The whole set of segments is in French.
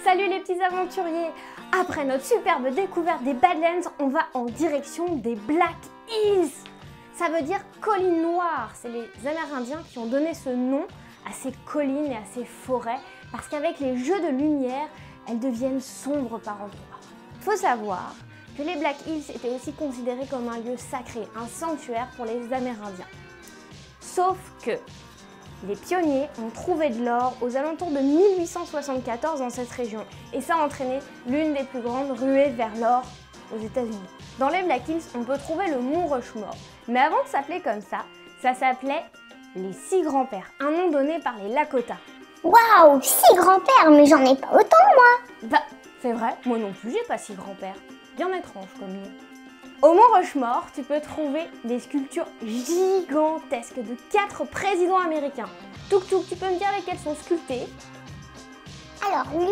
Salut les petits aventuriers! Après notre superbe découverte des Badlands, on va en direction des Black Hills. Ça veut dire collines noires. C'est les Amérindiens qui ont donné ce nom à ces collines et à ces forêts parce qu'avec les jeux de lumière, elles deviennent sombres par endroits. Faut savoir que les Black Hills étaient aussi considérés comme un lieu sacré, un sanctuaire pour les Amérindiens. Sauf que les pionniers ont trouvé de l'or aux alentours de 1874 dans cette région et ça a entraîné l'une des plus grandes ruées vers l'or aux États-Unis. Dans les Black Hills, on peut trouver le mont Rushmore, mais avant de s'appeler comme ça s'appelait les Six Grands-Pères, un nom donné par les Lakota. Waouh, 6 grands-pères, mais j'en ai pas autant moi. Bah, c'est vrai, moi non plus j'ai pas 6 grands-pères. Bien étrange comme nom. Au mont Rushmore, tu peux trouver des sculptures gigantesques de 4 présidents américains. Tuk Tuk, tu peux me dire lesquels sont sculptés? Alors lui,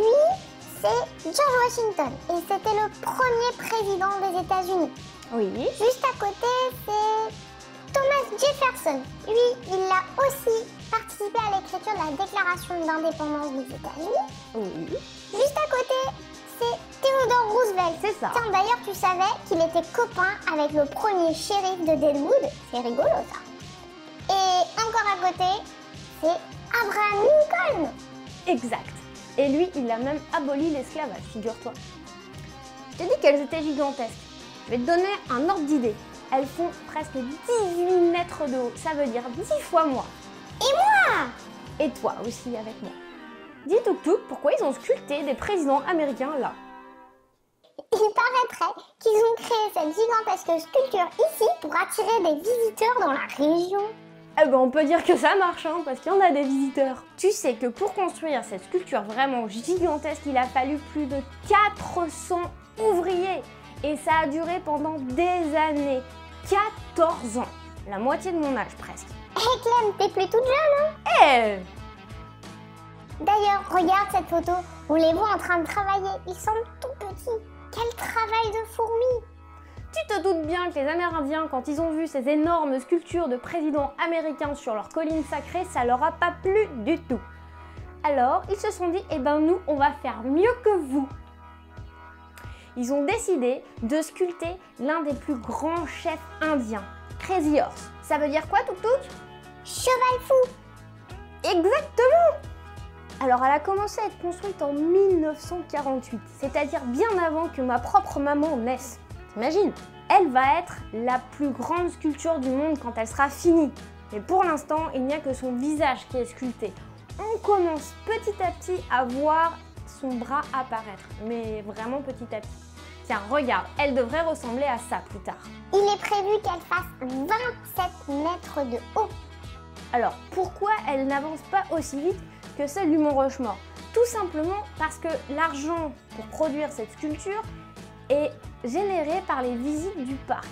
c'est George Washington et c'était le premier président des États-Unis. Oui. Juste à côté, c'est Thomas Jefferson. Lui, il a aussi participé à l'écriture de la Déclaration d'indépendance des États-Unis. Oui. Juste à côté, c'est Theodore Roosevelt. C'est ça. Tiens, d'ailleurs, tu savais qu'il était copain avec le premier shérif de Deadwood. C'est rigolo, ça. Et encore à côté, c'est Abraham Lincoln. Exact. Et lui, il a même aboli l'esclavage, figure-toi. Je t'ai dit qu'elles étaient gigantesques. Je vais te donner un ordre d'idée. Elles font presque 18 mètres de haut. Ça veut dire 10 fois moi. Et moi? Et toi aussi avec moi. Dis Tuk Tuk, pourquoi ils ont sculpté des présidents américains là? Il paraîtrait qu'ils ont créé cette gigantesque sculpture ici pour attirer des visiteurs dans la région. Eh ben on peut dire que ça marche, hein, parce qu'il y en a des visiteurs. Tu sais que pour construire cette sculpture vraiment gigantesque, il a fallu plus de 400 ouvriers. Et ça a duré pendant des années. 14 ans. La moitié de mon âge presque. Hé Clem, t'es plus toute jeune, hein? Eh! D'ailleurs, regarde cette photo. On les voit en train de travailler. Ils semblent tout petits. Quel travail de fourmis! Tu te doutes bien que les Amérindiens, quand ils ont vu ces énormes sculptures de présidents américains sur leur colline sacrée, ça leur a pas plu du tout. Alors, ils se sont dit, eh ben nous, on va faire mieux que vous. Ils ont décidé de sculpter l'un des plus grands chefs indiens, Crazy Horse. Ça veut dire quoi, Tuk Tuk? Cheval fou! Exactement! Alors, elle a commencé à être construite en 1948, c'est-à-dire bien avant que ma propre maman naisse. T'imagines? Elle va être la plus grande sculpture du monde quand elle sera finie. Mais pour l'instant, il n'y a que son visage qui est sculpté. On commence petit à petit à voir son bras apparaître, mais vraiment petit à petit. Tiens, regarde, elle devrait ressembler à ça plus tard. Il est prévu qu'elle fasse 27 mètres de haut. Alors, pourquoi elle n'avance pas aussi vite que celle du mont Rushmore? Tout simplement parce que l'argent pour produire cette sculpture est généré par les visites du parc.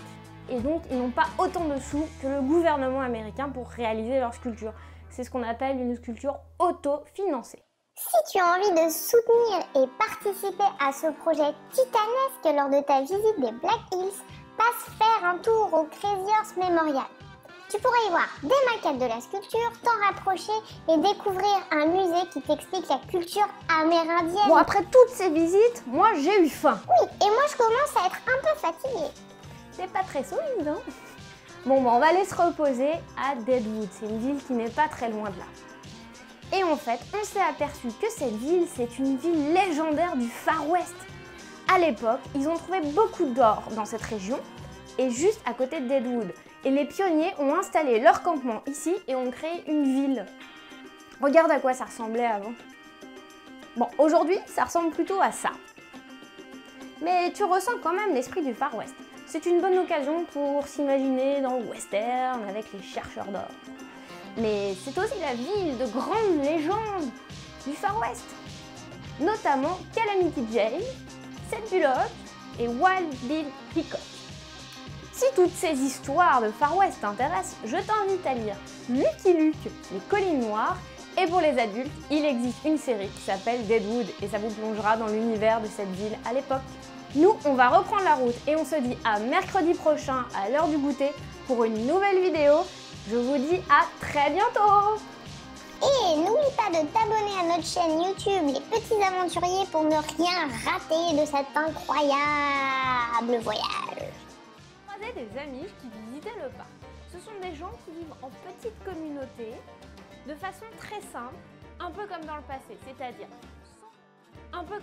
Et donc, ils n'ont pas autant de sous que le gouvernement américain pour réaliser leur sculpture. C'est ce qu'on appelle une sculpture auto-financée. Si tu as envie de soutenir et participer à ce projet titanesque lors de ta visite des Black Hills, passe faire un tour au Crazy Horse Memorial. Tu pourrais y voir des maquettes de la sculpture, t'en rapprocher et découvrir un musée qui t'explique la culture amérindienne. Bon, après toutes ces visites, moi j'ai eu faim. Oui, et moi je commence à être un peu fatiguée. C'est pas très solide, hein? Bon, on va aller se reposer à Deadwood. C'est une ville qui n'est pas très loin de là. Et en fait, on s'est aperçu que cette ville, c'est une ville légendaire du Far West. À l'époque, ils ont trouvé beaucoup d'or dans cette région et juste à côté de Deadwood. Et les pionniers ont installé leur campement ici et ont créé une ville. Regarde à quoi ça ressemblait avant. Bon, aujourd'hui, ça ressemble plutôt à ça. Mais tu ressens quand même l'esprit du Far West. C'est une bonne occasion pour s'imaginer dans le western avec les chercheurs d'or. Mais c'est aussi la ville de grandes légendes du Far West. Notamment Calamity Jane, Seth Bullock et Wild Bill Hickok. Si toutes ces histoires de Far West t'intéressent, je t'invite à lire Lucky Luke, les collines noires. Et pour les adultes, il existe une série qui s'appelle Deadwood et ça vous plongera dans l'univers de cette ville à l'époque. Nous, on va reprendre la route et on se dit à mercredi prochain à l'heure du goûter pour une nouvelle vidéo. Je vous dis à très bientôt! Et n'oublie pas de t'abonner à notre chaîne YouTube Les Petits Aventuriers pour ne rien rater de cet incroyable voyage. Croisé des amis qui visitaient le parc. Ce sont des gens qui vivent en petite communauté, de façon très simple, un peu comme dans le passé, c'est-à-dire un peu